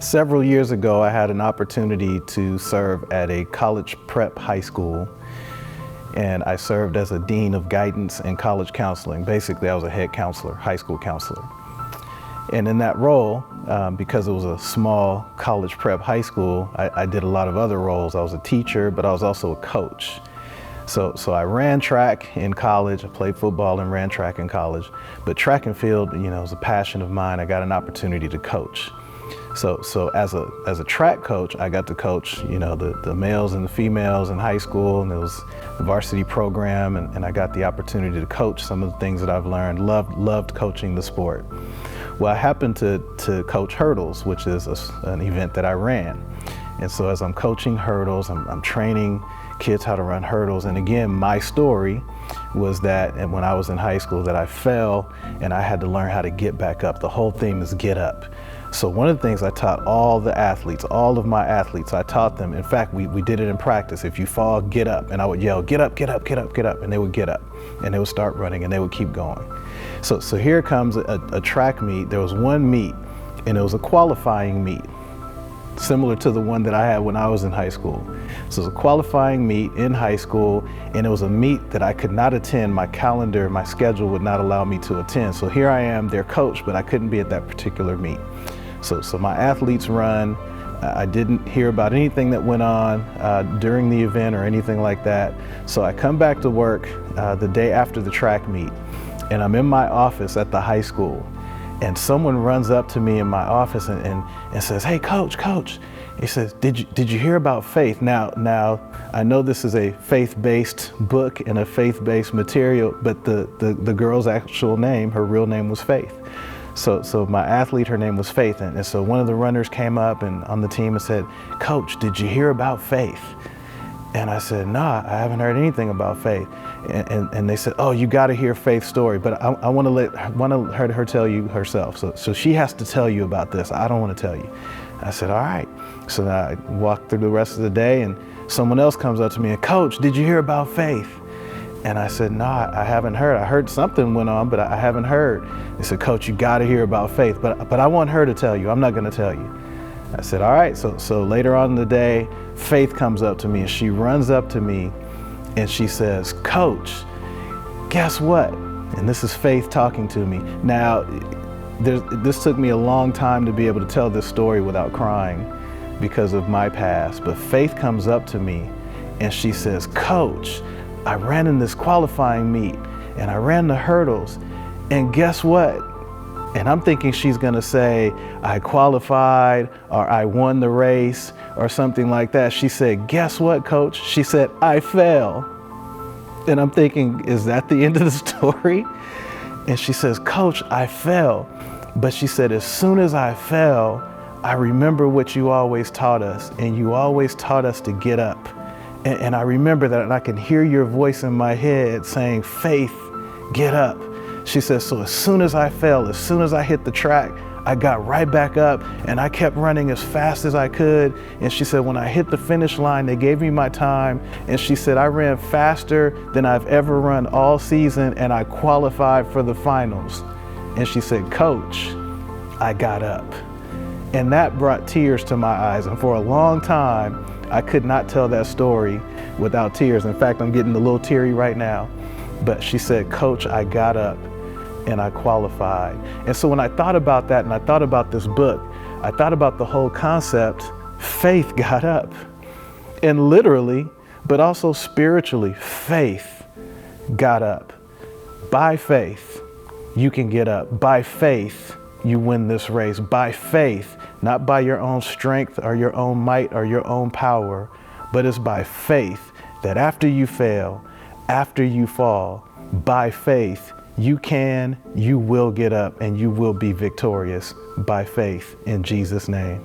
Several years ago, I had an opportunity to serve at a college prep high school, and I served as a dean of guidance and college counseling. Basically, I was a head counselor, high school counselor. And in that role, because it was a small college prep high school, I did a lot of other roles. I was a teacher, but I was also a coach. So I ran track in college. I played football and ran track in college. But track and field, was a passion of mine. I got an opportunity to coach. So as a track coach, I got to coach, the males and the females in high school, and it was the varsity program, and I got the opportunity to coach some of the things that I've learned. Loved coaching the sport. Well, I happened to coach hurdles, which is an event that I ran. And so as I'm coaching hurdles, I'm training kids how to run hurdles. And again, my story was that when I was in high school that I fell and I had to learn how to get back up. The whole theme is get up. So one of the things I taught all the athletes, all of my athletes, I taught them, in fact, we did it in practice. If you fall, get up. And I would yell, get up, get up, get up, get up. And they would get up and they would start running and they would keep going. So here comes a track meet. There was one meet and it was a qualifying meet, similar to the one that I had when I was in high school. So it was a qualifying meet in high school, and it was a meet that I could not attend. My calendar, my schedule would not allow me to attend. So here I am, their coach, but I couldn't be at that particular meet. So my athletes run. I didn't hear about anything that went on during the event or anything like that. So I come back to work the day after the track meet, and I'm in my office at the high school. And someone runs up to me in my office and says, "Hey, coach. He says, did you hear about faith?" Now, I know this is a faith-based book and a faith-based material, but the girl's actual name, her real name was Faith. So my athlete, her name was Faith. And so one of the runners came up and on the team and said, "Coach, did you hear about faith?" And I said, "No, I haven't heard anything about faith." And they said, "Oh, you got to hear Faith's story, but I want to let her tell you herself. So she has to tell you about this. I don't want to tell you." I said, "All right." So then I walked through the rest of the day, and someone else comes up to me and, "Coach, did you hear about Faith?" And I said, "No, I haven't heard. I heard something went on, but I haven't heard." They said, "Coach, you got to hear about Faith, but I want her to tell you. I'm not going to tell you." I said, "All right." So later on in the day, Faith comes up to me and she runs up to me and she says, "Coach, guess what?" And this is Faith talking to me. Now, this took me a long time to be able to tell this story without crying because of my past. But Faith comes up to me and she says, "Coach, I ran in this qualifying meet and I ran the hurdles, and guess what?" And I'm thinking she's gonna say, "I qualified," or "I won the race," or something like that. She said, "Guess what, coach?" She said, "I fell." And I'm thinking, is that the end of the story? And she says, "Coach, I fell." But she said, "As soon as I fell, I remember what you always taught us, and you always taught us to get up. And I remember that, and I can hear your voice in my head saying, 'Faith, get up.'" She says, "So as soon as I fell, as soon as I hit the track, I got right back up and I kept running as fast as I could." And she said, "When I hit the finish line, they gave me my time." And she said, "I ran faster than I've ever run all season, and I qualified for the finals." And she said, "Coach, I got up." And that brought tears to my eyes. And for a long time, I could not tell that story without tears. In fact, I'm getting a little teary right now. But she said, "Coach, I got up and I qualified." And so when I thought about that and I thought about this book, I thought about the whole concept. Faith got up. And literally, but also spiritually, faith got up. By faith, you can get up. By faith, you win this race. By faith, not by your own strength or your own might or your own power, but it's by faith that after you fail, after you fall, by faith, you will get up and you will be victorious by faith in Jesus' name.